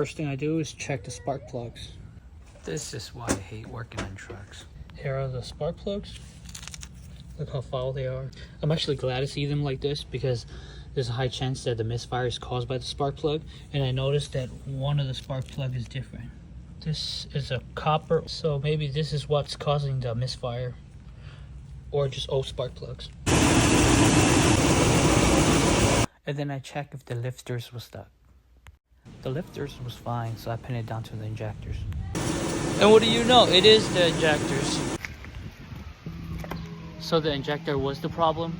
First thing I do is check the spark plugs. This is why I hate working on trucks. Here are the spark plugs. Look how foul they are. I'm actually glad to see them like this because there's a high chance that the misfire is caused by the spark plug. And I noticed that one of the spark plug is different. This is a copper, so maybe this is what's causing the misfire. Or just old spark plugs. And then I check if the lifters was stuck. The lifters was fine, so I pinned it down to the injectors. And what do you know? It is the injectors. So the injector was the problem,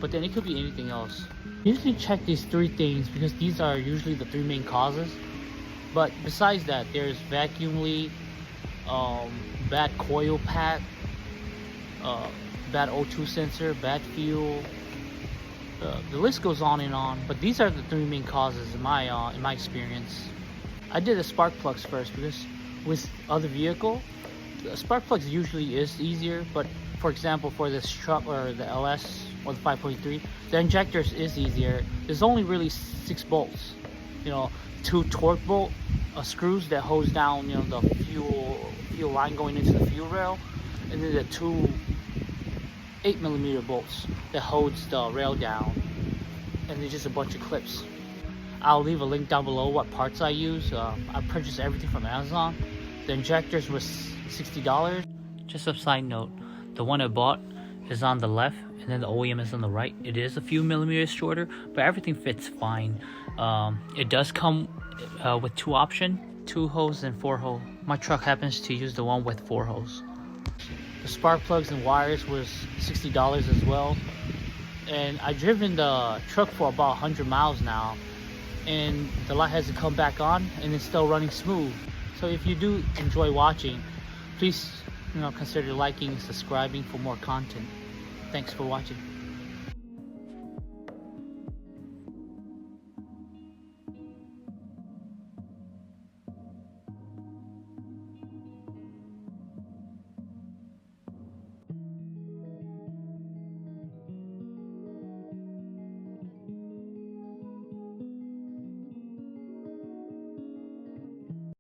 but then it could be anything else. Usually check these three things because these are usually the three main causes. But besides that, there's vacuum leak, bad coil pack, bad O2 sensor, bad fuel. The list goes on and on, but these are the three main causes in my experience. I did the spark plugs first because with other vehicle, the spark plugs usually is easier. But for example, for this truck or the LS or the 5.3, the injectors is easier. There's only really 6 bolts. You know, 2 torque bolt screws that holds down, you know, the fuel line going into the fuel rail, and then the 2 8mm bolts that holds the rail down, and there's just a bunch of clips. I'll leave a link down below what parts I use. I purchased everything from Amazon. The injectors was $60. Just a side note, the one I bought is on the left and then the OEM is on the right. It is a few millimeters shorter, but everything fits fine. It does come with 2 options, 2 hose and 4 hose. My truck happens to use the one with 4 hose. The spark plugs and wires was $60 as well. And I've driven the truck for about 100 miles now, and the light hasn't come back on and it's still running smooth. So if you do enjoy watching, please consider liking and subscribing for more content. Thanks for watching.